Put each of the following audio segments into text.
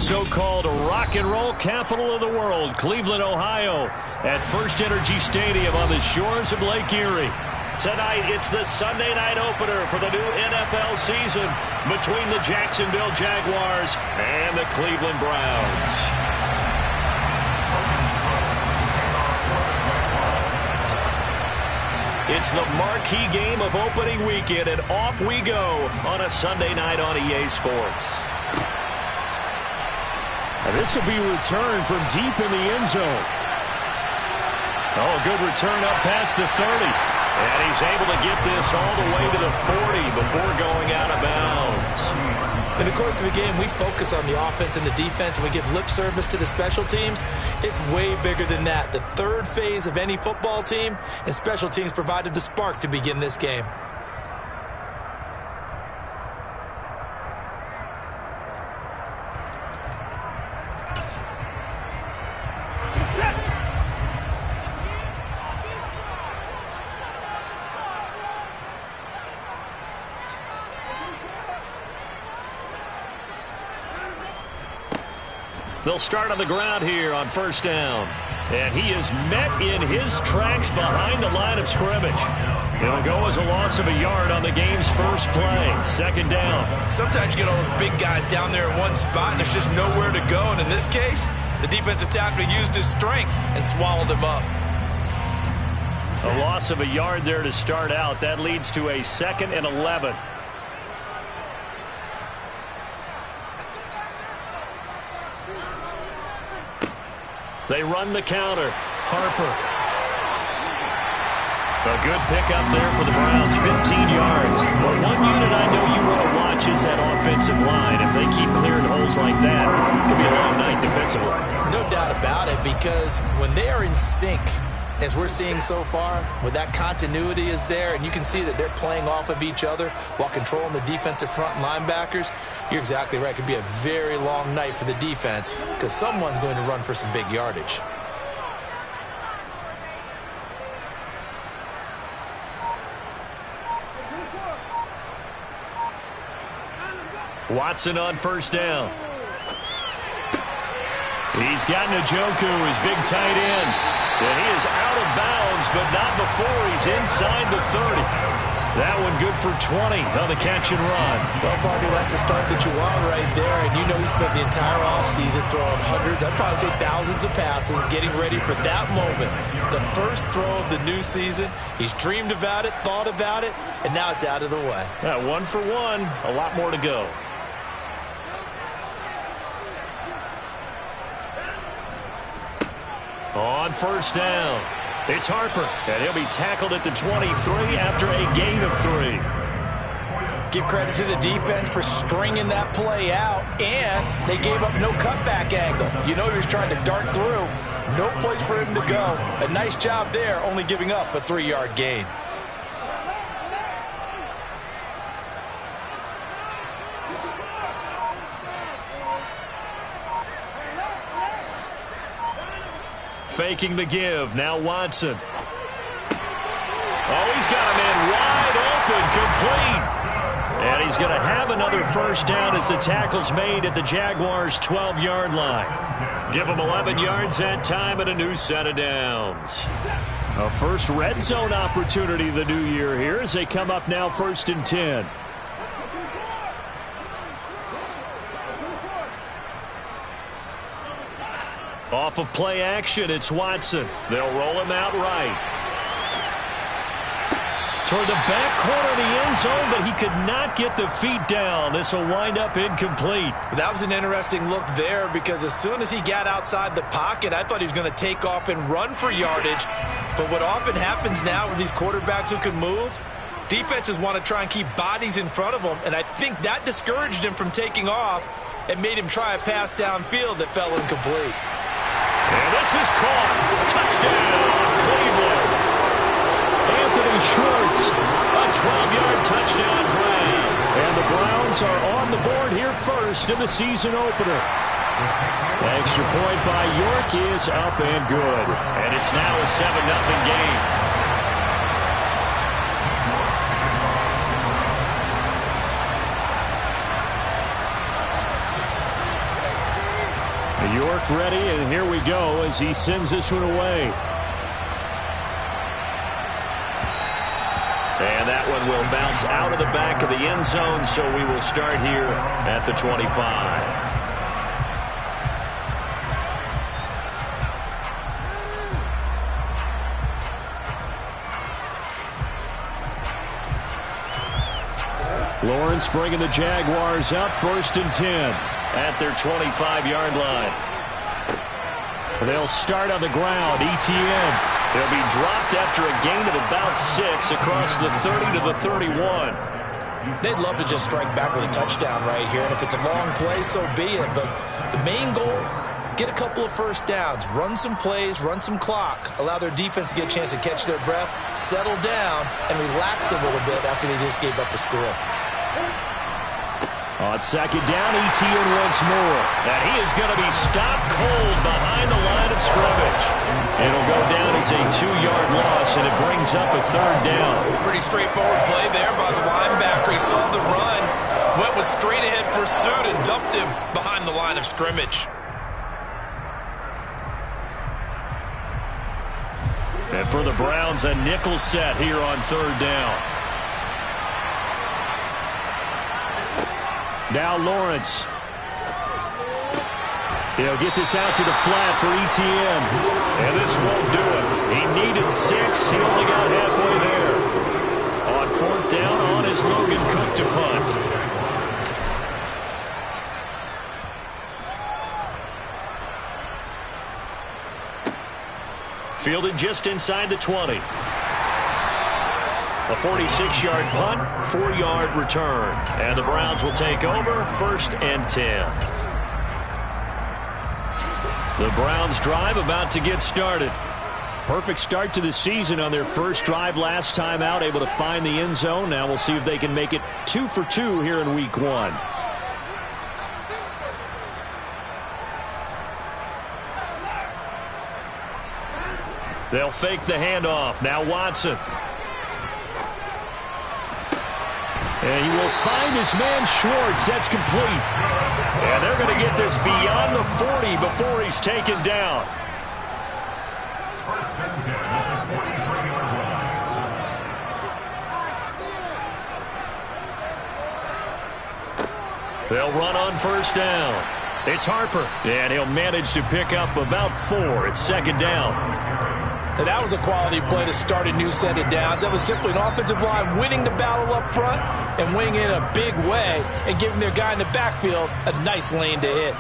so-called rock and roll capital of the world, Cleveland, Ohio, at First Energy Stadium on the shores of Lake Erie. Tonight, it's the Sunday night opener for the new NFL season between the Jacksonville Jaguars and the Cleveland Browns. It's the marquee game of opening weekend, and off we go on a Sunday night on EA Sports. And this will be returned from deep in the end zone. Oh, good return up past the 30. And he's able to get this all the way to the 40 before going out of bounds. In the course of a game, we focus on the offense and the defense, and we give lip service to the special teams. It's way bigger than that. The third phase of any football team, and special teams provided the spark to begin this game. They'll start on the ground here on first down. And he is met in his tracks behind the line of scrimmage. It'll go as a loss of a yard on the game's first play. Second down. Sometimes you get all those big guys down there in one spot, and there's just nowhere to go. And in this case, the defensive tackle used his strength and swallowed him up. A loss of a yard there to start out. That leads to a 2nd and 11. They run the counter. Harper. A good pickup there for the Browns, 15 yards. But one unit I know you want to watch is that offensive line. If they keep clearing holes like that, it could be a long night defensively. No doubt about it, because when they are in sync, as we're seeing so far, when that continuity is there, and you can see that they're playing off of each other while controlling the defensive front linebackers, you're exactly right. It could be a very long night for the defense because someone's going to run for some big yardage. Watson on first down. He's got Njoku, his big tight end. And he is out of bounds, but not before he's inside the 30. That one good for 20 on the catch and run. Well, partner, that's the start that you want right there. And you know he spent the entire offseason throwing hundreds, I'd probably say thousands of passes, getting ready for that moment. The first throw of the new season. He's dreamed about it, thought about it, and now it's out of the way. Yeah, 1 for 1, a lot more to go. On first down, it's Harper, and he'll be tackled at the 23 after a gain of 3. Give credit to the defense for stringing that play out, and they gave up no cutback angle. You know he was trying to dart through. No place for him to go. A nice job there, only giving up a 3-yard gain. Faking the give. Now Watson. Oh, he's got him in wide open, complete. And he's going to have another first down as the tackle's made at the Jaguars' 12-yard line. Give him 11 yards that time and a new set of downs. A first red zone opportunity the new year here as they come up now 1st and 10. Off of play action, it's Watson. They'll roll him out right. Toward the back corner of the end zone, but he could not get the feet down. This will wind up incomplete. That was an interesting look there because as soon as he got outside the pocket, I thought he was going to take off and run for yardage. But what often happens now with these quarterbacks who can move, defenses want to try and keep bodies in front of them, and I think that discouraged him from taking off and made him try a pass downfield that fell incomplete. And this is caught. Touchdown, Cleveland. Anthony Schwartz. A 12-yard touchdown play. And the Browns are on the board here first in the season opener. Extra point by York is up and good. And it's now a 7-0 game. York ready, and here we go as he sends this one away. And that one will bounce out of the back of the end zone, so we will start here at the 25. Lawrence bringing the Jaguars up, 1st and 10 at their 25-yard line. They'll start on the ground. ETN. They'll be dropped after a gain of about 6 across the 30 to the 31. They'd love to just strike back with a touchdown right here, and if it's a long play, so be it. But the main goal, get a couple of first downs, run some plays, run some clock, allow their defense to get a chance to catch their breath, settle down, and relax a little bit after they just gave up a score. On 2nd down, ETN once more. And he is going to be stopped cold behind the line of scrimmage. It'll go down as a 2-yard loss, and it brings up a 3rd down. Pretty straightforward play there by the linebacker. He saw the run, went with straight-ahead pursuit, and dumped him behind the line of scrimmage. And for the Browns, a nickel set here on 3rd down. Now Lawrence. He'll get this out to the flat for ETN. And this won't do it. He needed 6. He only got halfway there. On 4th down, on is Logan Cook to punt. Fielded just inside the 20. A 46-yard punt, 4-yard return. And the Browns will take over, 1st and 10. The Browns drive about to get started. Perfect start to the season on their first drive last time out, able to find the end zone. Now we'll see if they can make it 2 for 2 here in week 1. They'll fake the handoff. Now Watson. And he will find his man Schwartz. That's complete. And they're going to get this beyond the 40 before he's taken down. They'll run on 1st down. It's Harper. And he'll manage to pick up about 4. It's 2nd down. And that was a quality play to start a new set of downs. That was simply an offensive line winning the battle up front and winning it in a big way and giving their guy in the backfield a nice lane to hit.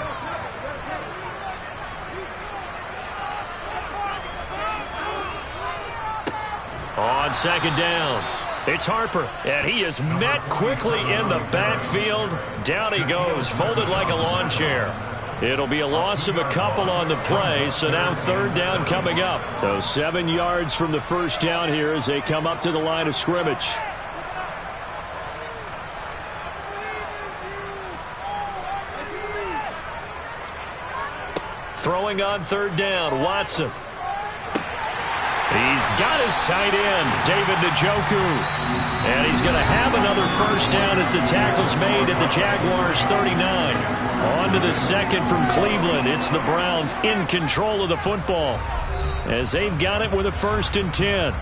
On 2nd down, it's Harper, and he is met quickly in the backfield. Down he goes, folded like a lawn chair. It'll be a loss of a couple on the play, so now 3rd down coming up. So 7 yards from the 1st down here as they come up to the line of scrimmage. Throwing on 3rd down, Watson. He's got his tight end, David Njoku. And he's going to have another 1st down as the tackle's made at the Jaguars' 39. On to the 2nd from Cleveland. It's the Browns in control of the football as they've got it with a 1st and 10.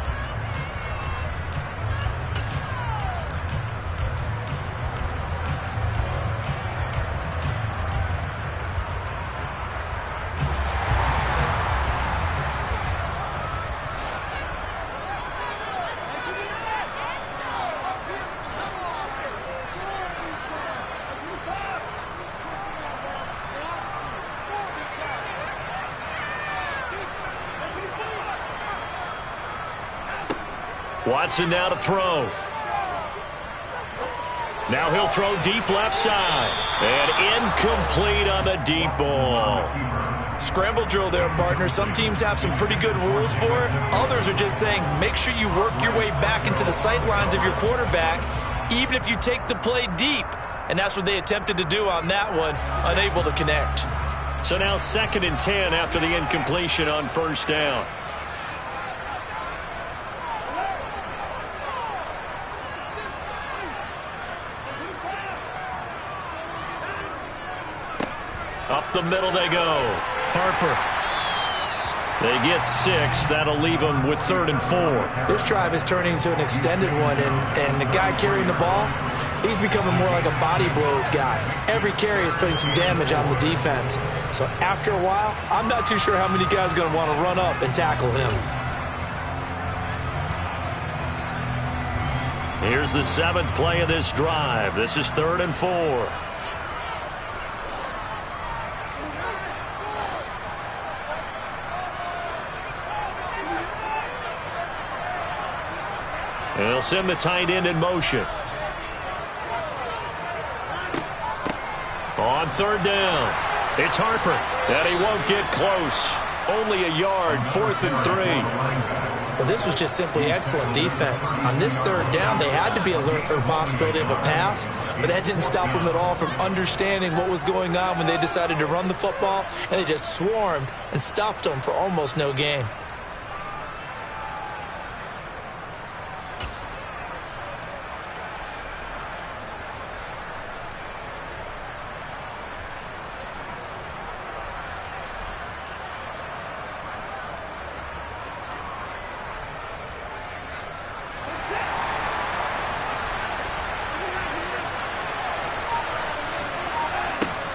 Watson now to throw. Now he'll throw deep left side. And incomplete on the deep ball. Scramble drill there, partner. Some teams have some pretty good rules for it. Others are just saying make sure you work your way back into the sight lines of your quarterback, even if you take the play deep. And that's what they attempted to do on that one, unable to connect. So now 2nd and 10 after the incompletion on 1st down. Up the middle they go. Harper. They get 6. That'll leave them with 3rd and 4. This drive is turning into an extended one, and the guy carrying the ball, he's becoming more like a body blows guy. Every carry is putting some damage on the defense. So after a while, I'm not too sure how many guys are going to want to run up and tackle him. Here's the 7th play of this drive. This is 3rd and 4. They'll send the tight end in motion. On 3rd down, it's Harper, and he won't get close. Only a yard, 4th and 3. Well, this was just simply excellent defense. On this 3rd down, they had to be alert for the possibility of a pass, but that didn't stop them at all from understanding what was going on when they decided to run the football, and they just swarmed and stuffed them for almost no gain.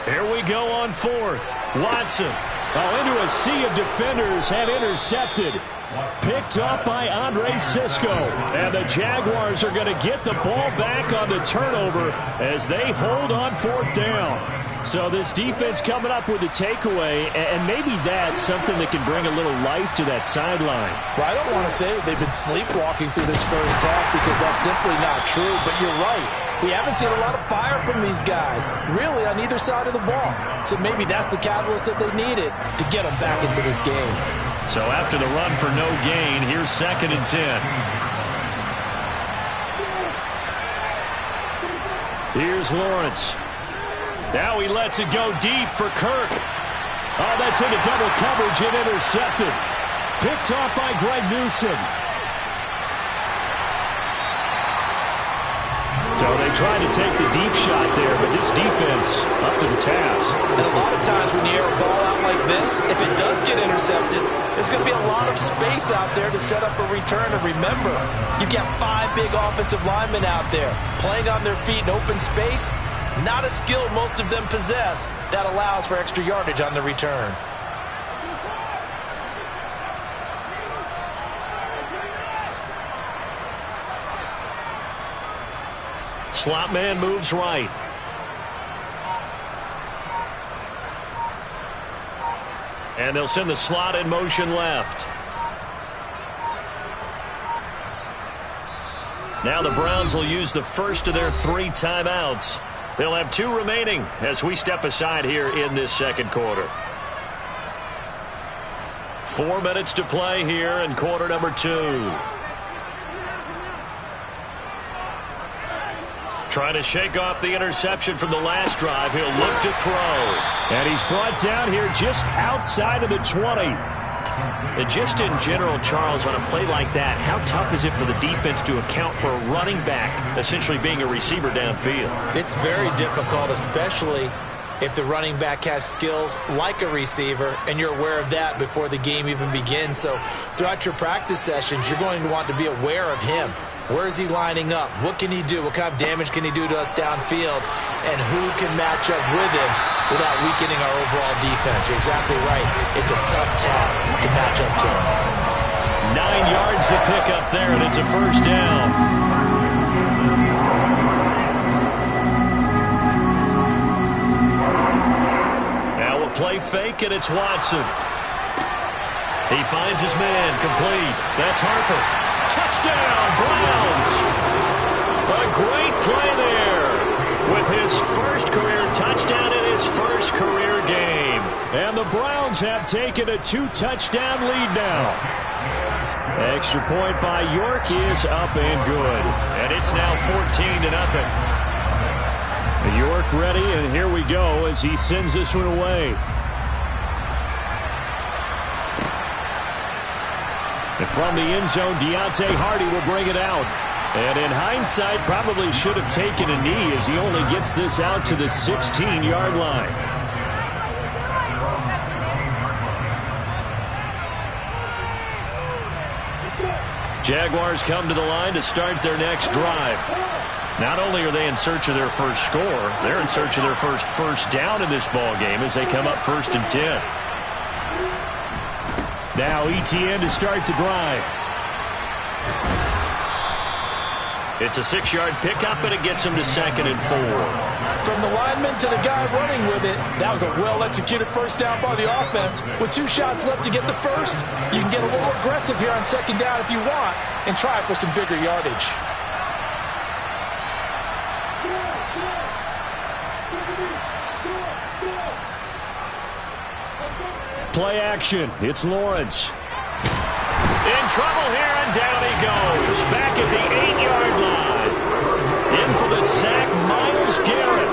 Here we go on 4th. Watson. Into a sea of defenders and intercepted. Picked up by Andre Cisco. And the Jaguars are going to get the ball back on the turnover as they hold on 4th down. So this defense coming up with a takeaway, and maybe that's something that can bring a little life to that sideline. Well, I don't want to say they've been sleepwalking through this first half because that's simply not true, but you're right. We haven't seen a lot of fire from these guys, really, on either side of the ball. So maybe that's the catalyst that they needed to get them back into this game. So after the run for no gain, here's 2nd and 10. Here's Lawrence. Now he lets it go deep for Kirk. Oh, that's into double coverage and intercepted. Picked off by Greg Newsome. So they tried to take the deep shot there, but this defense up to the task. And a lot of times when you air a ball out like this, if it does get intercepted, there's going to be a lot of space out there to set up a return. And remember, you've got 5 big offensive linemen out there playing on their feet in open space. Not a skill most of them possess that allows for extra yardage on the return. Slot man moves right. And they'll send the slot in motion left. Now the Browns will use the first of their 3 timeouts. They'll have 2 remaining as we step aside here in this second quarter. 4 minutes to play here in quarter number 2. Trying to shake off the interception from the last drive. He'll look to throw. And he's brought down here just outside of the 20. And just in general, Charles, on a play like that, how tough is it for the defense to account for a running back essentially being a receiver downfield? It's very difficult, especially if the running back has skills like a receiver, and you're aware of that before the game even begins. So throughout your practice sessions, you're going to want to be aware of him. Where is he lining up? What can he do? What kind of damage can he do to us downfield? And who can match up with him without weakening our overall defense? You're exactly right. It's a tough task to match up to him. 9 yards to pick up there, and it's a first down. Now a play fake, and it's Watson. He finds his man, complete. That's Harper. Touchdown, Browns! A great play there with his first career touchdown in his first career game. And the Browns have taken a 2-touchdown lead now. Extra point by York is up and good. And it's now 14-0. York ready, and here we go as he sends this one away. And from the end zone, Deontay Hardy will bring it out. And in hindsight, probably should have taken a knee as he only gets this out to the 16-yard line. Jaguars come to the line to start their next drive. Not only are they in search of their first score, they're in search of their first down in this ball game as they come up 1st and 10. Now ETN to start the drive. It's a 6-yard pickup, and it gets him to 2nd and 4. From the lineman to the guy running with it, that was a well-executed first down by the offense. With 2 shots left to get the first, you can get a little aggressive here on 2nd down if you want and try for some bigger yardage. Play action. It's Lawrence. In trouble here, and down he goes. Back at the 8-yard line. In for the sack, Myles Garrett.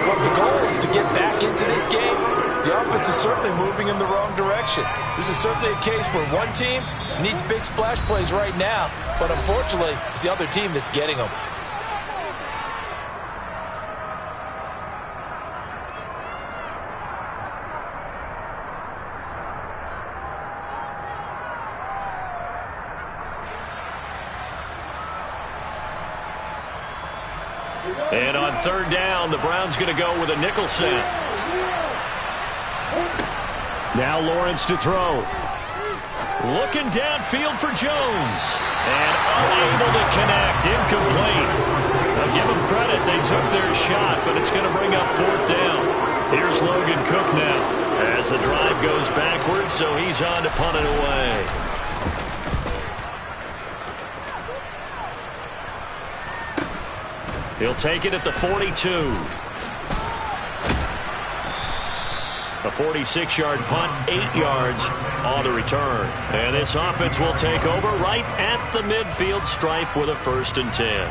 Well, the goal is to get back into this game. The offense is certainly moving in the wrong direction. This is certainly a case where one team needs big splash plays right now, but unfortunately, it's the other team that's getting them. And on 3rd down, the Browns going to go with a nickel set. Now Lawrence to throw. Looking downfield for Jones. And unable to connect. Incomplete. I'll give them credit. They took their shot, but it's going to bring up 4th down. Here's Logan Cook now as the drive goes backwards, so he's on to punt it away. He'll take it at the 42. A 46-yard punt, 8 yards on the return. And this offense will take over right at the midfield stripe with a 1st and 10.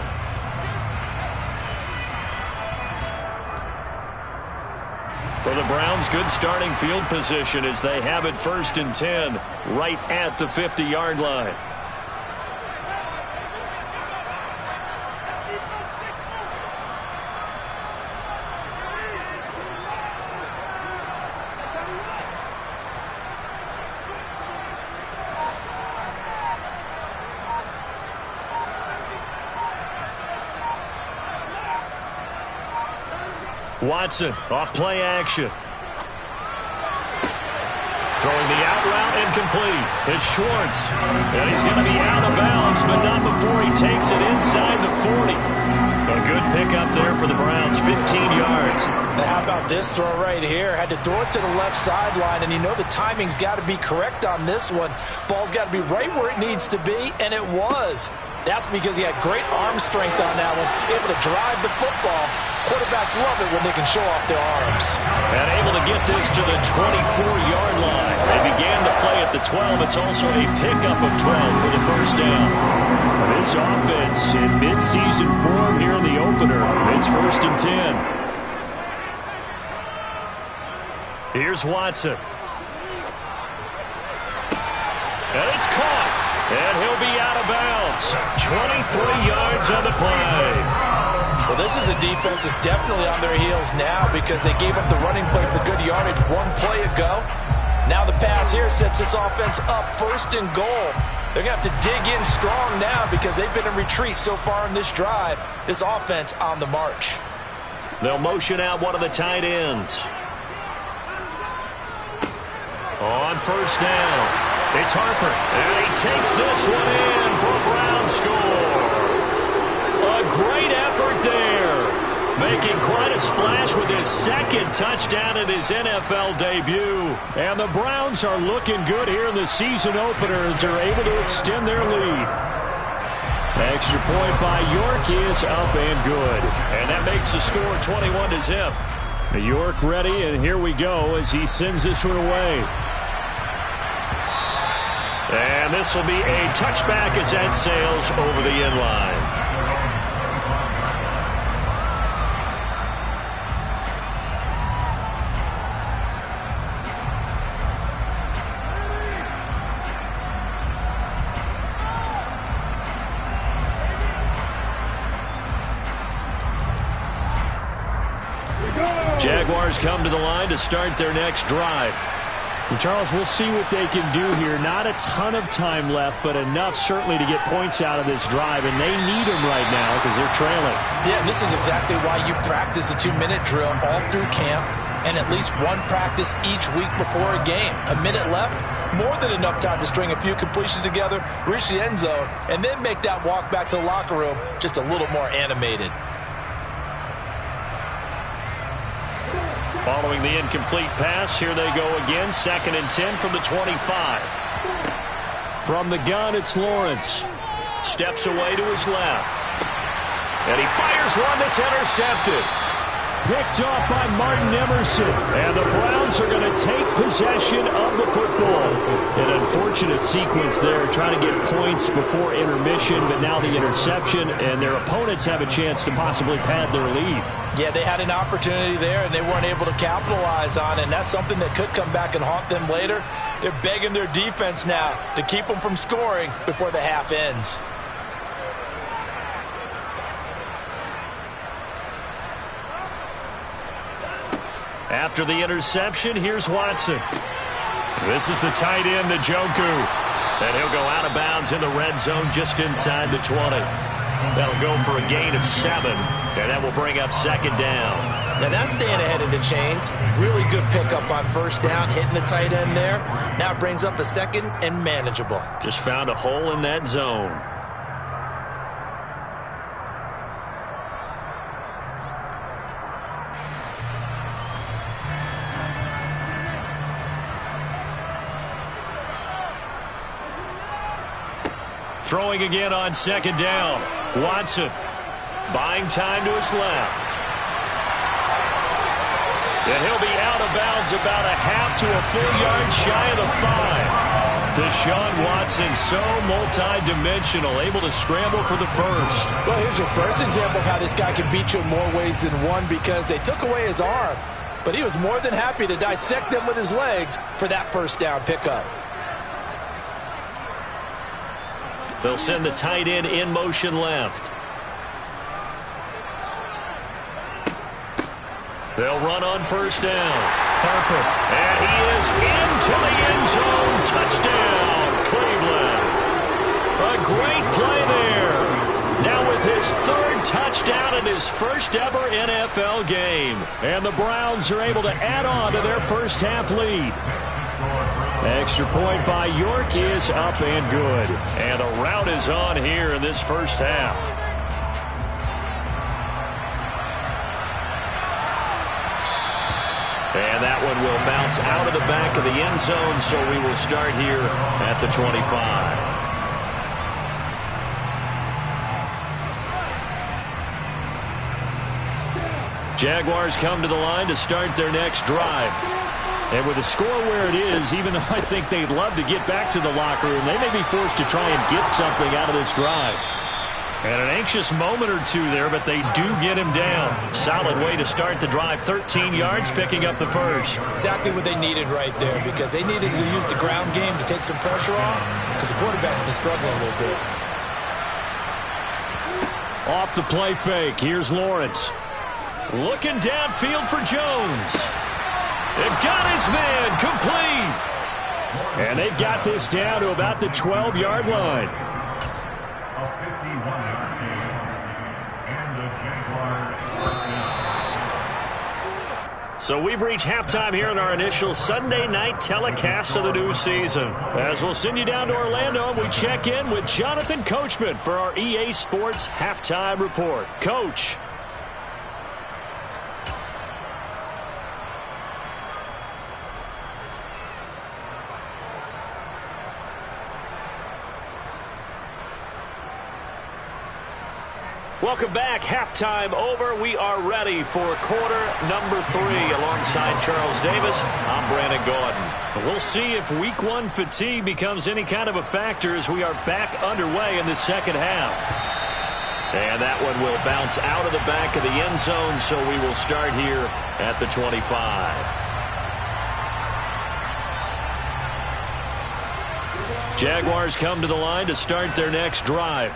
For the Browns, good starting field position as they have it 1st and 10 right at the 50-yard line. Watson off play action. Throwing the out route incomplete. It's Schwartz. And he's going to be out of bounds, but not before he takes it inside the 40. A good pickup there for the Browns, 15 yards. Now how about this throw right here? Had to throw it to the left sideline, and you know the timing's got to be correct on this one. Ball's got to be right where it needs to be, and it was. That's because he had great arm strength on that one, able to drive the football. Quarterbacks love it when they can show off their arms. And able to get this to the 24-yard line. They began the play at the 12. It's also a pickup of 12 for the 1st down. This offense in midseason form here in the opener. It's 1st and 10. Here's Watson. And it's caught. And he'll be out of bounds. 23 yards on the play. Well, this is a defense that's definitely on their heels now because they gave up the running play for good yardage one play ago. Now the pass here sets this offense up 1st and goal. They're going to have to dig in strong now because they've been in retreat so far in this drive. This offense on the march. They'll motion out one of the tight ends. On 1st down, it's Harper. And he takes this one in for a Brown score. A great effort there. Making quite a splash with his 2nd touchdown in his NFL debut. And the Browns are looking good here in the season opener as they're able to extend their lead. Extra point by York is up and good. And that makes the score 21-0. York ready, and here we go as he sends this one away. And this will be a touchback as that sails over the end line. Jaguars come to the line to start their next drive. Charles, we'll see what they can do here. Not a ton of time left, but enough certainly to get points out of this drive, and they need them right now because they're trailing. Yeah, and this is exactly why you practice a 2-minute drill all through camp and at least one practice each week before a game. A minute left, more than enough time to string a few completions together, reach the end zone, and then make that walk back to the locker room just a little more animated. Following the incomplete pass, here they go again. 2nd and 10 from the 25. From the gun, it's Lawrence. Steps away to his left. And he fires one that's intercepted. Picked off by Martin Emerson. And the Browns are going to take possession of the football. An unfortunate sequence there, trying to get points before intermission, but now the interception, and their opponents have a chance to possibly pad their lead. Yeah, they had an opportunity there, and they weren't able to capitalize on it, and that's something that could come back and haunt them later. They're begging their defense now to keep them from scoring before the half ends. After the interception, here's Watson. This is the tight end, Njoku. And he'll go out of bounds in the red zone just inside the 20. That'll go for a gain of 7, and that will bring up 2nd down. Now that's staying ahead of the chains. Really good pickup on 1st down, hitting the tight end there. Now it brings up a 2nd and manageable. Just found a hole in that zone. Throwing again on 2nd down. Watson buying time to his left. And he'll be out of bounds about a half to a full yard shy of the 5. Deshaun Watson, so multi-dimensional, able to scramble for the first. Well, here's your first example of how this guy can beat you in more ways than one, because they took away his arm, but he was more than happy to dissect them with his legs for that 1st down pickup. They'll send the tight end in motion left. They'll run on 1st down. Harper. And he is into the end zone. Touchdown, Cleveland. A great play there. Now with his 3rd touchdown in his 1st ever NFL game. And the Browns are able to add on to their 1st half lead. Extra point by York is up and good. And a rout is on here in this 1st half. And that one will bounce out of the back of the end zone, so we will start here at the 25. Jaguars come to the line to start their next drive. And with the score where it is, even though I think they'd love to get back to the locker room, they may be forced to try and get something out of this drive. And an anxious moment or two there, but they do get him down. Solid way to start the drive. 13 yards, picking up the first. Exactly what they needed right there, because they needed to use the ground game to take some pressure off, because the quarterback's been struggling a little bit. Off the play fake, here's Lawrence. Looking downfield for Jones. They've got his man complete. And they've got this down to about the 12-yard line. So we've reached halftime here in our initial Sunday night telecast of the new season. As we'll send you down to Orlando, we check in with Jonathan Coachman for our EA Sports Halftime Report. Coach. Welcome back. Halftime over. We are ready for quarter number 3. Alongside Charles Davis, I'm Brandon Gaudin. We'll see if week 1 fatigue becomes any kind of a factor as we are back underway in the second half. And that one will bounce out of the back of the end zone, so we will start here at the 25. Jaguars come to the line to start their next drive.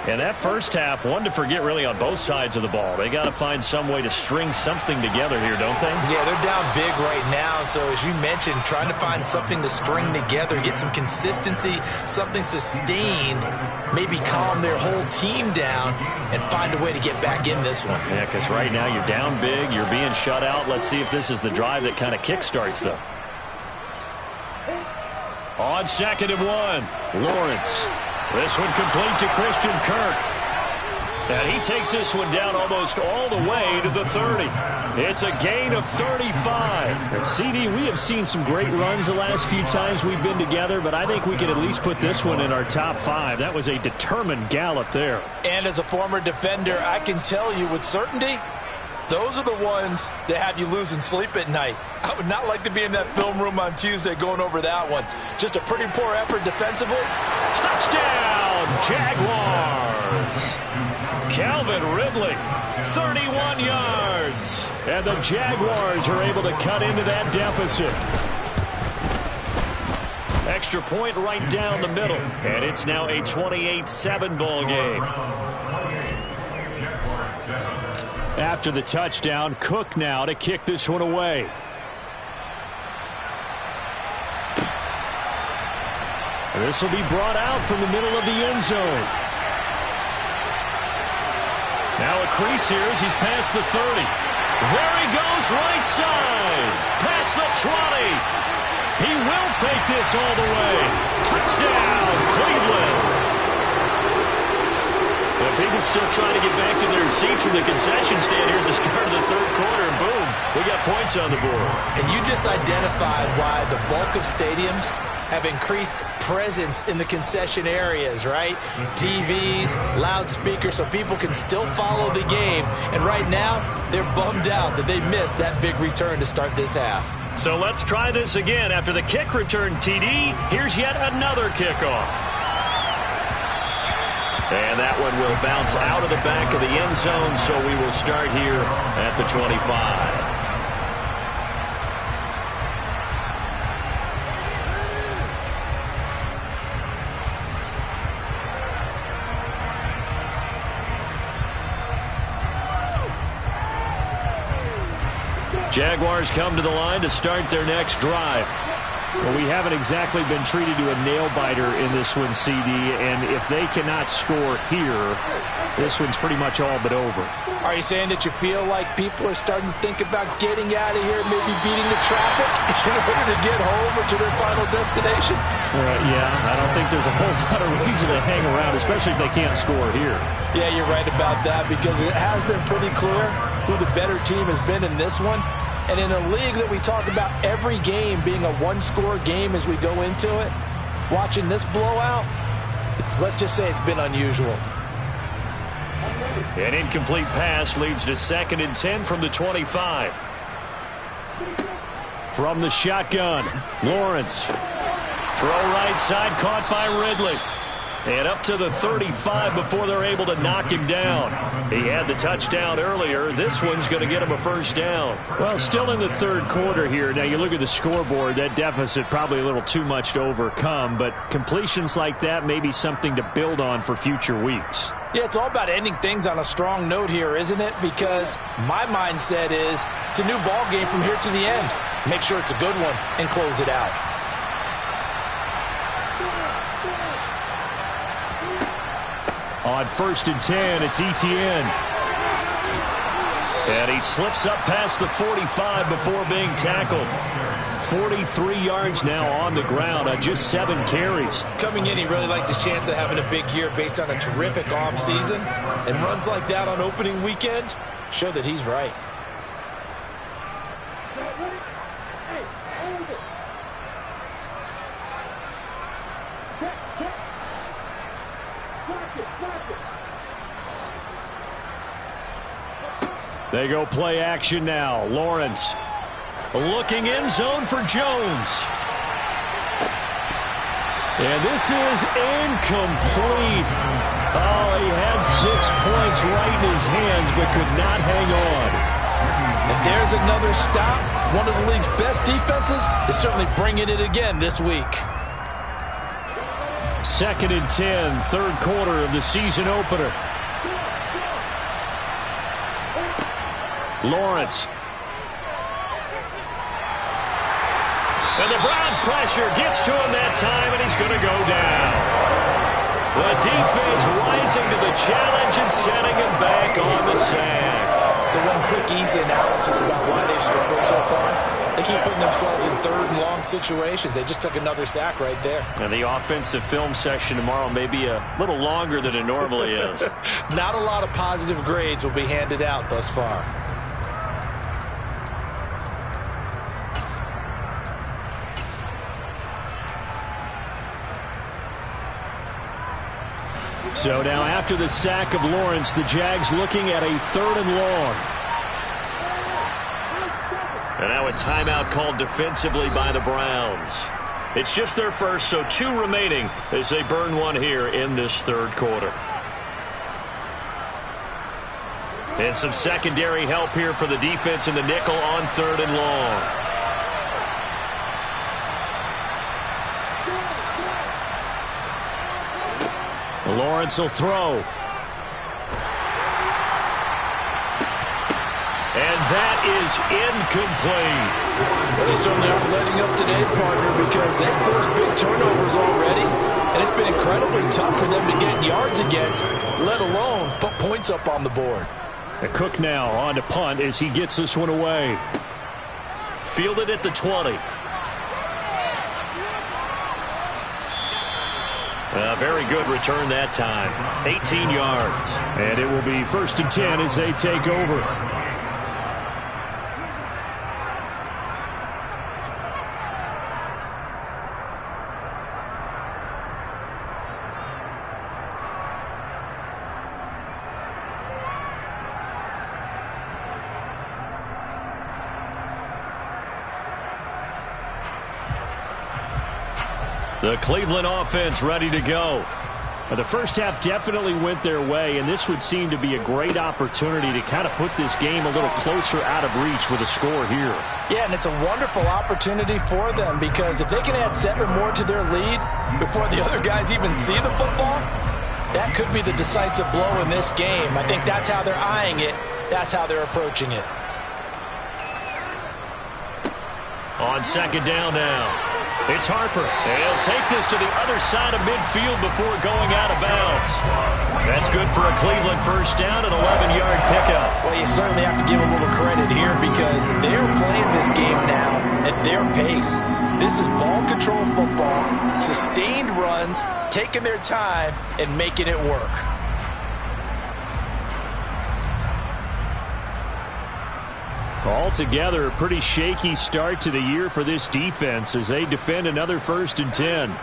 And that first half, one to forget really on both sides of the ball. They got to find some way to string something together here, don't they? Yeah, they're down big right now. So as you mentioned, trying to find something to string together, get some consistency, something sustained, maybe calm their whole team down and find a way to get back in this one. Yeah, because right now you're down big, you're being shut out. Let's see if this is the drive that kind of kickstarts them. On 2nd and 1, Lawrence. This one complete to Christian Kirk. And he takes this one down almost all the way to the 30. It's a gain of 35. And CD, we have seen some great runs the last few times we've been together, but I think we can at least put this one in our top 5. That was a determined gallop there. And as a former defender, I can tell you with certainty, those are the ones that have you losing sleep at night. I would not like to be in that film room on Tuesday going over that one. Just a pretty poor effort defensively. Touchdown, Jaguars! Calvin Ridley, 31 yards. And the Jaguars are able to cut into that deficit. Extra point right down the middle. And it's now a 28-7 ball game. After the touchdown, Cook now to kick this one away. This will be brought out from the middle of the end zone. Now a crease here as he's past the 30. There he goes, right side. Past the 20. He will take this all the way. Touchdown, Cleveland. People still trying to get back to their seats from the concession stand here at the start of the 3rd quarter, and boom, we got points on the board. And you just identified why the bulk of stadiums have increased presence in the concession areas, right? TVs, loudspeakers, so people can still follow the game. And right now, they're bummed out that they missed that big return to start this half. So let's try this again. After the kick return, TD, here's yet another kickoff. And that one will bounce out of the back of the end zone, so we will start here at the 25. Jaguars come to the line to start their next drive. Well, we haven't exactly been treated to a nail-biter in this one, CD, and if they cannot score here, this one's pretty much all but over. Are you saying that you feel like people are starting to think about getting out of here, maybe beating the traffic in order to get home or to their final destination? Yeah, I don't think there's a whole lot of reason to hang around, especially if they can't score here. Yeah, you're right about that, because it has been pretty clear who the better team has been in this one. And in a league that we talk about every game being a one-score game as we go into it, watching this blowout, let's just say it's been unusual. An incomplete pass leads to 2nd and 10 from the 25. From the shotgun, Lawrence. Throw right side, caught by Ridley. And up to the 35 before they're able to knock him down. He had the touchdown earlier. This one's going to get him a first down. Well, still in the 3rd quarter here. Now, you look at the scoreboard, that deficit probably a little too much to overcome, but completions like that may be something to build on for future weeks. Yeah, it's all about ending things on a strong note here, isn't it? Because my mindset is it's a new ball game from here to the end. Make sure it's a good one and close it out. On 1st and 10, it's Etienne. And he slips up past the 45 before being tackled. 43 yards now on the ground on just 7 carries. Coming in, he really liked his chance of having a big year based on a terrific offseason. And runs like that on opening weekend show that he's right. They go play action now. Lawrence looking end zone for Jones. And this is incomplete. Oh, he had 6 points right in his hands but could not hang on. And there's another stop. One of the league's best defenses is certainly bringing it again this week. 2nd and 10, third quarter of the season opener. Lawrence. And the Browns pressure gets to him that time, and he's going to go down. The defense rising to the challenge and setting him back on the sack. So one quick, easy analysis about why they've struggled so far. They keep putting themselves in third and long situations. They just took another sack right there. And the offensive film session tomorrow may be a little longer than it normally is. Not a lot of positive grades will be handed out thus far. So now after the sack of Lawrence, the Jags looking at a 3rd and long. And now a timeout called defensively by the Browns. It's just their first, so 2 remaining as they burn one here in this 3rd quarter. And some secondary help here for the defense in the nickel on 3rd and long. Lawrence will throw. And that is incomplete. Well, they certainly aren't letting up today, partner, because they've forced big turnovers already, and it's been incredibly tough for them to get yards against, let alone put points up on the board. Cook now on to punt as he gets this one away. Fielded at the 20. A very good return that time. 18 yards. And it will be 1st and 10 as they take over. The Cleveland offense ready to go. The first half definitely went their way, and this would seem to be a great opportunity to kind of put this game a little closer out of reach with a score here. Yeah, and it's a wonderful opportunity for them because if they can add 7 more to their lead before the other guys even see the football, that could be the decisive blow in this game. I think that's how they're eyeing it. That's how they're approaching it. On 2nd down now. It's Harper. And he'll take this to the other side of midfield before going out of bounds. That's good for a Cleveland first down and 11-yard pickup. Well, you certainly have to give a little credit here because they're playing this game now at their pace. This is ball control football, sustained runs, taking their time, and making it work. Altogether, a pretty shaky start to the year for this defense as they defend another 1st and 10.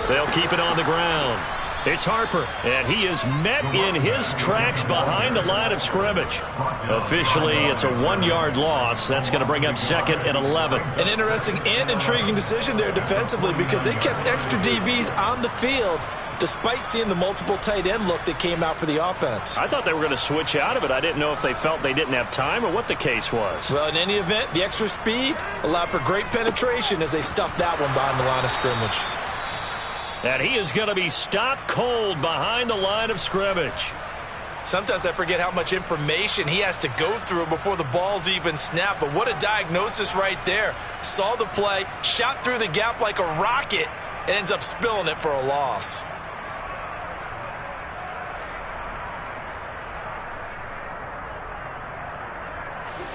They'll keep it on the ground. It's Harper, and he is met in his tracks behind the line of scrimmage. Officially, it's a 1-yard loss. That's going to bring up 2nd and 11. An interesting and intriguing decision there defensively because they kept extra DBs on the field despite seeing the multiple tight end look that came out for the offense. I thought they were going to switch out of it. I didn't know if they felt they didn't have time or what the case was. Well, in any event, the extra speed allowed for great penetration as they stuffed that one behind the line of scrimmage. And he is going to be stopped cold behind the line of scrimmage. Sometimes I forget how much information he has to go through before the ball's even snapped. But what a diagnosis right there. Saw the play, shot through the gap like a rocket, and ends up spilling it for a loss.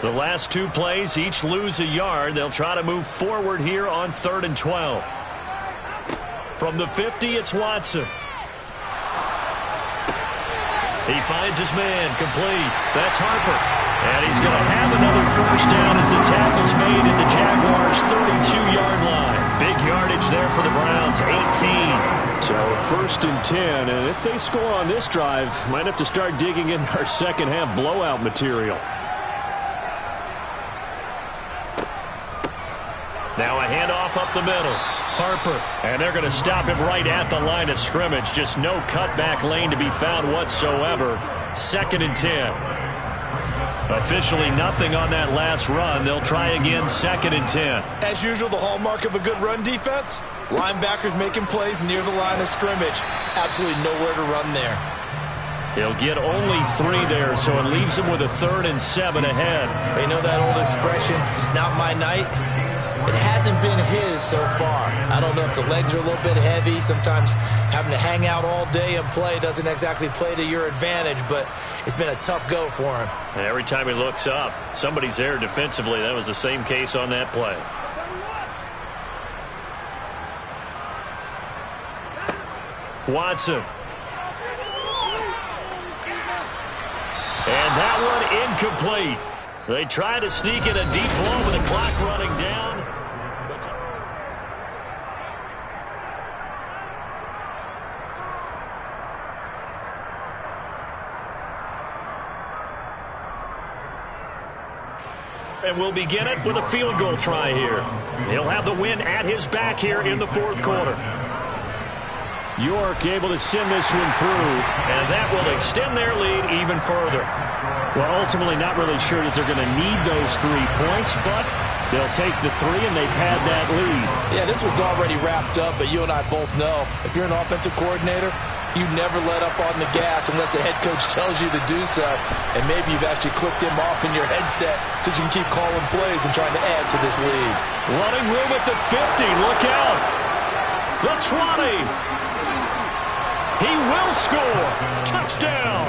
The last 2 plays, each lose a yard. They'll try to move forward here on 3rd and 12. From the 50, it's Watson. He finds his man, complete. That's Harper. And he's going to have another first down as the tackle's made at the Jaguars' 32-yard line. Big yardage there for the Browns, 18. So 1st and 10, and if they score on this drive, might have to start digging in our second half blowout material. Now a handoff up the middle. Harper. And they're going to stop him right at the line of scrimmage. Just no cutback lane to be found whatsoever. 2nd and 10. Officially nothing on that last run. They'll try again, 2nd and 10. As usual, the hallmark of a good run defense, linebackers making plays near the line of scrimmage. Absolutely nowhere to run there. He'll get only 3 there, so it leaves him with a 3rd and 7 ahead. You know that old expression, it's not my night? It hasn't been his so far. I don't know if the legs are a little bit heavy. Sometimes having to hang out all day and play doesn't exactly play to your advantage, but it's been a tough go for him. And every time he looks up, somebody's there defensively. That was the same case on that play. Watson. And that one incomplete. They try to sneak in a deep ball with the clock running down. And we'll begin it with a field goal try here. He'll have the win at his back here in the 4th quarter. York able to send this one through. And that will extend their lead even further. Well, ultimately not really sure that they're going to need those 3 points, but they'll take the 3 and they pad that lead. Yeah, this one's already wrapped up, but you and I both know if you're an offensive coordinator, you never let up on the gas unless the head coach tells you to do so. And maybe you've actually clicked him off in your headset so you can keep calling plays and trying to add to this lead. Running room at the 50. Look out. The 20. He will score. Touchdown.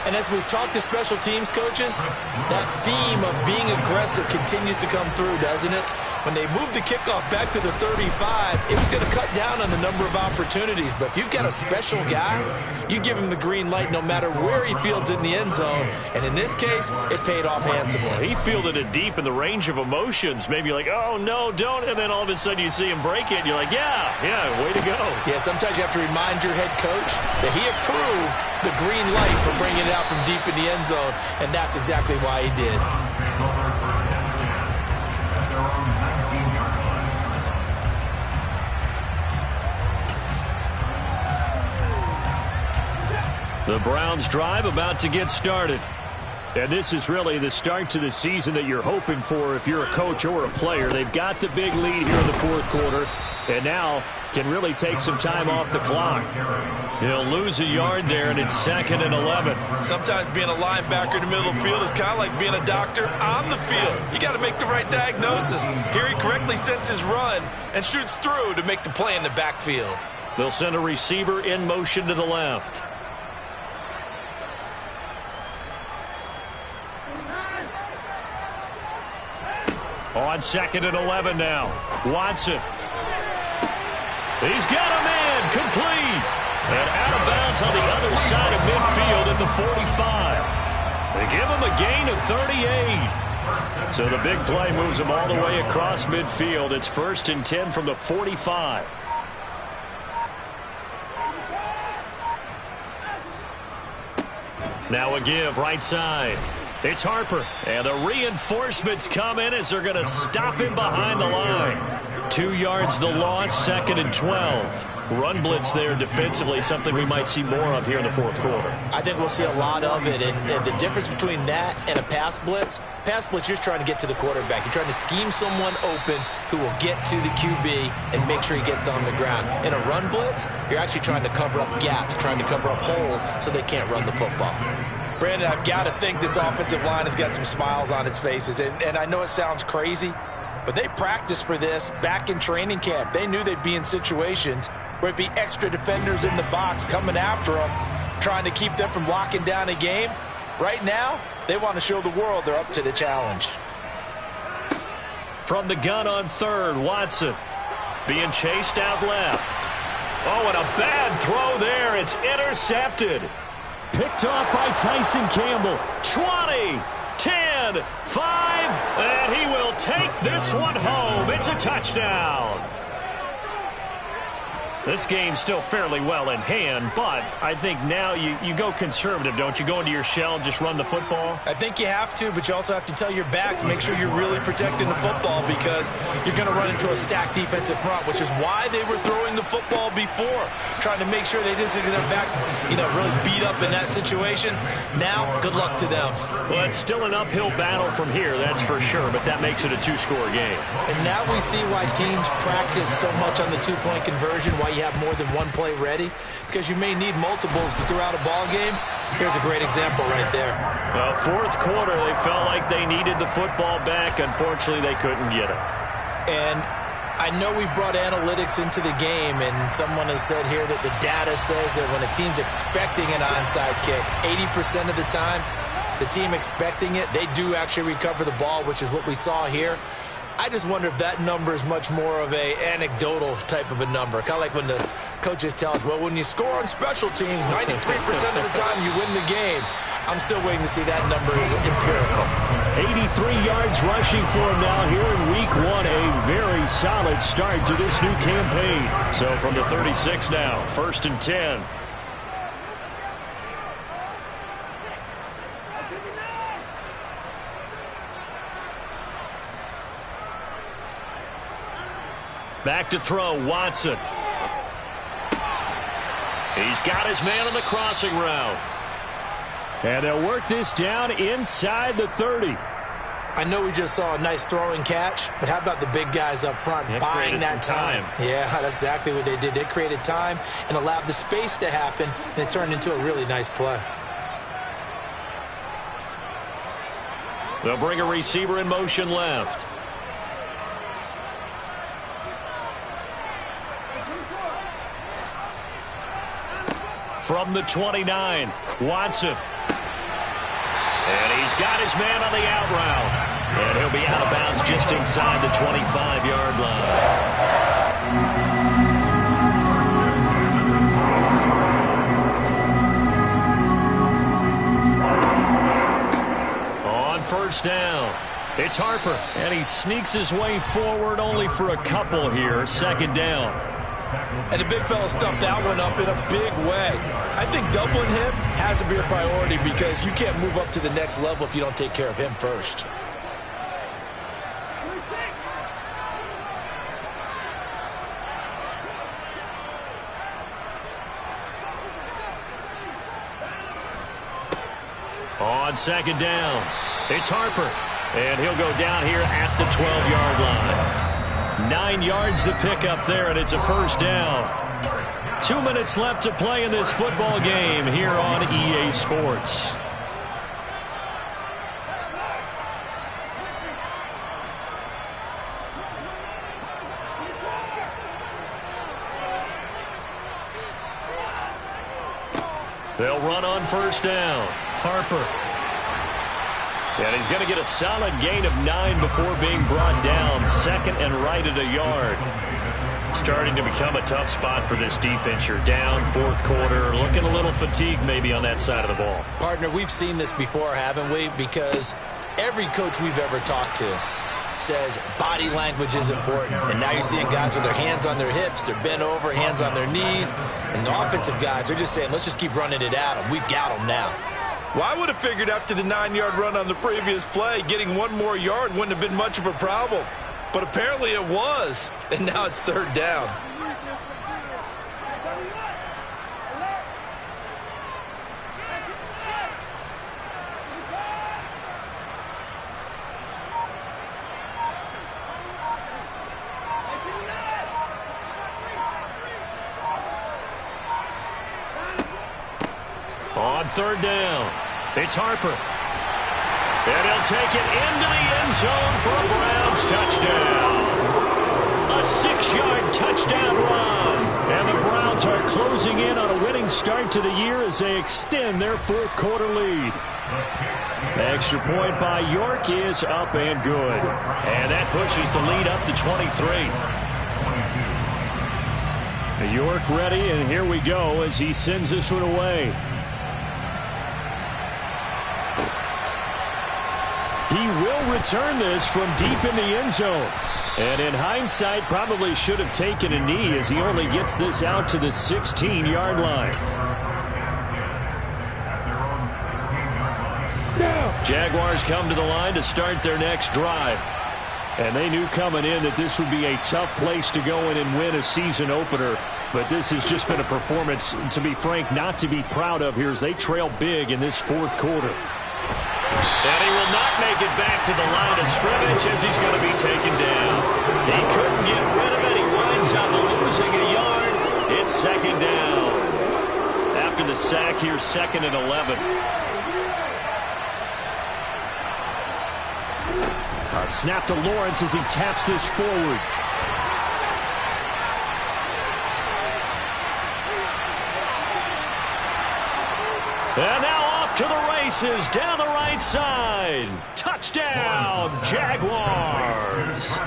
And as we've talked to special teams coaches, that theme of being aggressive continues to come through, doesn't it? When they moved the kickoff back to the 35, it was going to cut down on the number of opportunities. But if you've got a special guy, you give him the green light no matter where he fields it in the end zone. And in this case, it paid off handsomely. He fielded it deep in the range of emotions. Maybe like, oh, no, don't. And then all of a sudden you see him break it. And you're like, yeah, way to go. Yeah, sometimes you have to remind your head coach that he approved the green light for bringing it out from deep in the end zone. And that's exactly why he did. The Browns drive about to get started. And this is really the start to the season that you're hoping for if you're a coach or a player. They've got the big lead here in the 4th quarter, and now can really take some time off the clock. He'll lose a yard there, and it's 2nd and 11. Sometimes being a linebacker in the middle of the field is kind of like being a doctor on the field. You got to make the right diagnosis. Here he correctly sends his run and shoots through to make the play in the backfield. They'll send a receiver in motion to the left. On 2nd and 11 now. Watson. He's got a man. Complete. And out of bounds on the other side of midfield at the 45. They give him a gain of 38. So the big play moves him all the way across midfield. It's 1st and 10 from the 45. Now a give right side. It's Harper. And the reinforcements come in as they're going to stop him behind the line. 2 yards the loss, 2nd and 12. Run blitz there defensively, something we might see more of here in the 4th quarter. I think we'll see a lot of it. And the difference between that and a pass blitz, you're just trying to get to the quarterback. You're trying to scheme someone open who will get to the QB and make sure he gets on the ground. In a run blitz, you're actually trying to cover up gaps, trying to cover up holes so they can't run the football. Brandon, I've got to think this offensive line has got some smiles on its faces. And I know it sounds crazy, but they practiced for this back in training camp. They knew they'd be in situations where it'd be extra defenders in the box coming after them, trying to keep them from locking down a game. Right now, they want to show the world they're up to the challenge. From the gun on 3rd, Watson being chased out left. Oh, and a bad throw there. It's intercepted. Picked off by Tyson Campbell. 20, 10, 5, and he will take this one home. It's a touchdown. This game's still fairly well in hand, but I think now you go conservative, don't you? Go into your shell and just run the football? I think you have to, but you also have to tell your backs, make sure you're really protecting the football because you're going to run into a stacked defensive front, which is why they were throwing the football before, trying to make sure they just didn't have backs, really beat up in that situation. Now, good luck to them. Well, it's still an uphill battle from here, that's for sure, but that makes it a two-score game. And now we see why teams practice so much on the two-point conversion, why you have more than one play ready, because you may need multiples to throw out a ball game. Here's a great example right there. Well, fourth quarter, they felt like they needed the football back. Unfortunately, they couldn't get it. And I know we brought analytics into the game, and someone has said here that the data says that when a team's expecting an onside kick, 80% of the time, the team expecting it, they do actually recover the ball, which is what we saw here. I just wonder if that number is much more of a anecdotal type of a number. Kind of like when the coaches tell us, well, when you score on special teams, 93% of the time you win the game. I'm still waiting to see that number is empirical. 83 yards rushing for him now here in week one. A very solid start to this new campaign. So from the 36 now, 1st and 10. Back to throw, Watson. He's got his man on the crossing route. And they'll work this down inside the 30. I know we just saw a nice throwing catch, but how about the big guys up front buying that time? Yeah, that's exactly what they did. They created time and allowed the space to happen, and it turned into a really nice play. They'll bring a receiver in motion left. From the 29, Watson. And he's got his man on the out route. And he'll be out of bounds just inside the 25-yard line. On first down, it's Harper. And he sneaks his way forward only for a couple here. 2nd down. And the big fella stuffed that one up in a big way. I think doubling him has to be a priority because you can't move up to the next level if you don't take care of him first. On 2nd down, it's Harper. And he'll go down here at the 12-yard line. 9 yards to pick up there, and it's a 1st down. 2 minutes left to play in this football game here on EA Sports. They'll run on 1st down. Harper. And he's going to get a solid gain of 9 before being brought down. 2nd and right at a yard. Starting to become a tough spot for this defense. You're down 4th quarter. Looking a little fatigued maybe on that side of the ball. Partner, we've seen this before, haven't we? Because every coach we've ever talked to says body language is important. And now you're seeing guys with their hands on their hips. They're bent over, hands on their knees. And the offensive guys are just saying, let's just keep running it at them. We've got them now. Well, I would have figured after the 9-yard run on the previous play, getting 1 more yard wouldn't have been much of a problem. But apparently it was, and now it's 3rd down. On 3rd down, it's Harper. And he'll take it into the end zone for a Browns touchdown. A 6-yard touchdown run. And the Browns are closing in on a winning start to the year as they extend their 4th quarter lead. The extra point by York is up and good. And that pushes the lead up to 23. York ready, and here we go as he sends this one away. He will return this from deep in the end zone. And in hindsight, probably should have taken a knee as he only gets this out to the 16-yard line. Jaguars come to the line to start their next drive. And they knew coming in that this would be a tough place to go in and win a season opener. But this has just been a performance, to be frank, not to be proud of here as they trail big in this fourth quarter. And he will not make it back to the line of scrimmage as he's going to be taken down. He couldn't get rid of it. He winds up losing a yard. It's second down. After the sack here, 2nd and 11. A snap to Lawrence as he taps this forward. And now off to the races down the right side. Touchdown, Jaguars.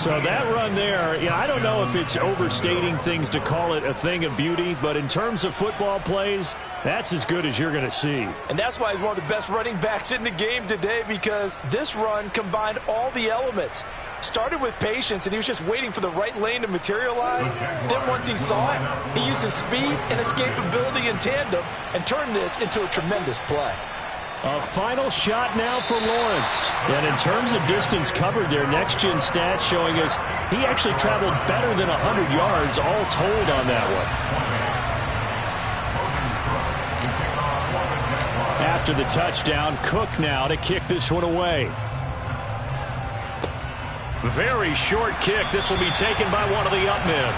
So that run there, I don't know if it's overstating things to call it a thing of beauty, but in terms of football plays, that's as good as you're going to see. And that's why he's one of the best running backs in the game today, because this run combined all the elements. Started with patience, and he was just waiting for the right lane to materialize. Then once he saw it, he used his speed and escapability in tandem and turned this into a tremendous play. A final shot now for Lawrence. And in terms of distance covered, their next-gen stats showing us he actually traveled better than 100 yards all told on that one. After the touchdown, Cook now to kick this one away. Very short kick. This will be taken by one of the up men.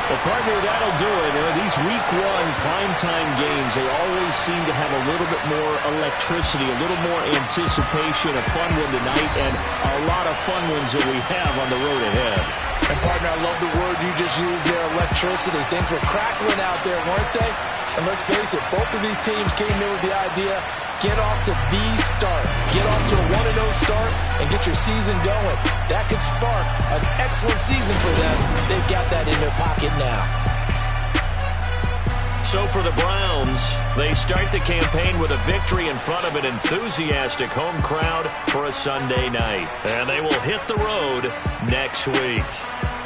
Well, partner, that'll do it. These week one primetime games, they always seem to have a little bit more electricity, a little more anticipation, a fun one tonight, and a lot of fun ones that we have on the road ahead. And, partner, I love the word you just used there, electricity. Things were crackling out there, weren't they? And let's face it, both of these teams came in with the idea, get off to the start. Get off to a 1-0 start and get your season going. That could spark an excellent season for them. They've got that in their pocket now. So for the Browns, they start the campaign with a victory in front of an enthusiastic home crowd for a Sunday night. And they will hit the road next week.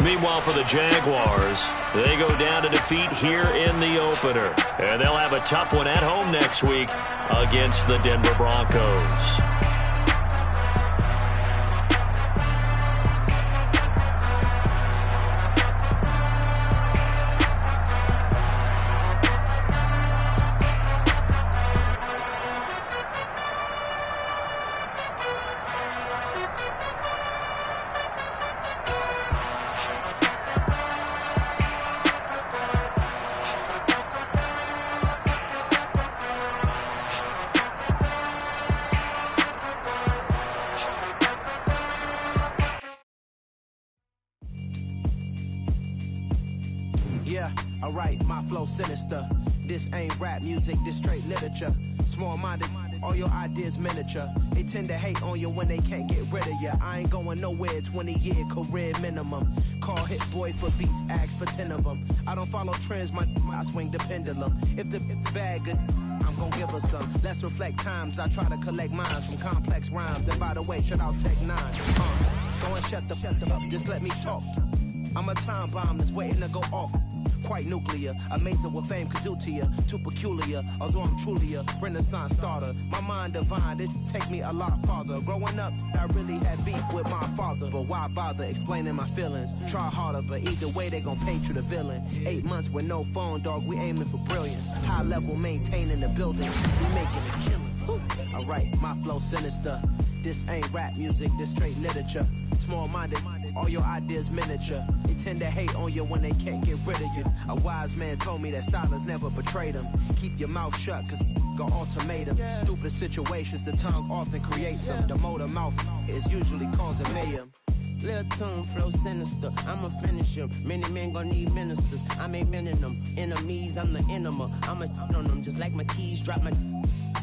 Meanwhile, for the Jaguars, they go down to defeat here in the opener. And they'll have a tough one at home next week against the Denver Broncos. Yeah, alright, my flow sinister. This ain't rap music, this straight literature. Small-minded, all your ideas miniature. They tend to hate on you when they can't get rid of you. I ain't going nowhere, 20-year career minimum. Call hit boy for beats, ask for 10 of them. I don't follow trends, I swing the pendulum. If the bag good, I'm gon' give her some. Let's reflect times, I try to collect minds from complex rhymes. And by the way, shout out Tech 9. Go and shut the up, just let me talk. I'm a time bomb that's waiting to go off. Quite nuclear, amazing what fame could do to you. Too peculiar, although I'm truly a Renaissance starter. My mind divine, it take me a lot farther. Growing up, I really had beef with my father. But why bother explaining my feelings? Try harder, but either way they gon' paint you the villain. 8 months with no phone, dog, we aiming for brilliance. High level maintaining the building, we making a killing. Alright, my flow sinister. This ain't rap music, this straight literature. Small-minded, all your ideas miniature. They tend to hate on you when they can't get rid of you. A wise man told me that silence never betrayed him. Keep your mouth shut, cause got ultimatums. Stupid situations, the tongue often creates them. The motor mouth is usually causing mayhem. Lil' tune, flow sinister, I'ma finish him. Many men gon' need ministers, I make men in them. Enemies, I'm the enema, I'ma on them. Just like my keys, drop my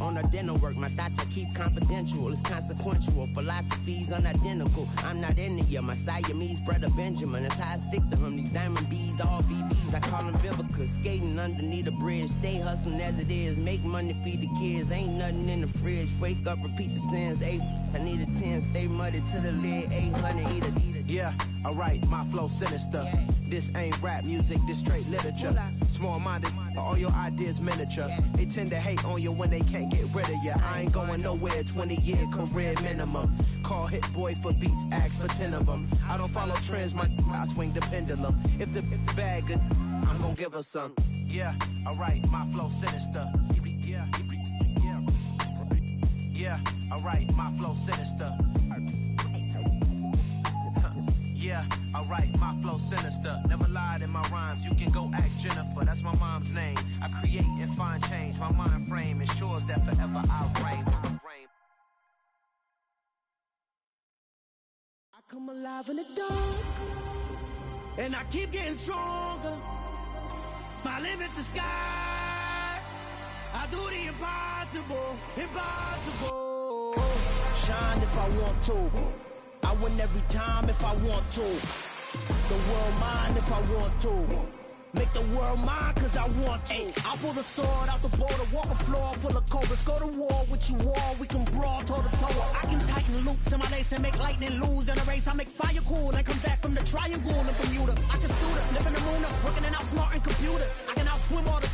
on the dinner work. My thoughts I keep confidential, it's consequential. Philosophies unidentical, I'm not into you. My Siamese brother Benjamin, that's how I stick to him. These diamond bees, all BBs, I call them Vivica. Skating underneath the bridge, stay hustling as it is. Make money, feed the kids, ain't nothing in the fridge. Wake up, repeat the sins. I need a 10, stay muddy to the lid. 800, eat a. Yeah, alright, my flow sinister. This ain't rap music, this straight literature. Small-minded, all your ideas miniature. They tend to hate on you when they can't get rid of you. I ain't going nowhere, 20-year career minimum. Call Hit Boy for beats, ask for 10 of them. I don't follow trends, I swing the pendulum. If the bag good, I'm gonna give her some. Yeah, alright, my flow sinister. Yeah, alright, my flow sinister. Yeah, alright, my flow sinister. Never lied in my rhymes, you can go ask Jennifer. That's my mom's name. I create and find change. My mind frame ensures that forever I reign. I come alive in the dark, and I keep getting stronger. My limit's the sky. I do the impossible, impossible. Shine if I want to. I win every time if I want to. The world mine if I want to. Make the world mine cause I want to. I pull the sword out the border, walk a floor full of cobras. Go to war with you all, we can brawl toe to toe. I can tighten loops in my lace and make lightning lose in a race. I make fire cool and come back from the triangle in Bermuda. I can suit it, live in the moon, working and outsmarting computers. I can outswim all the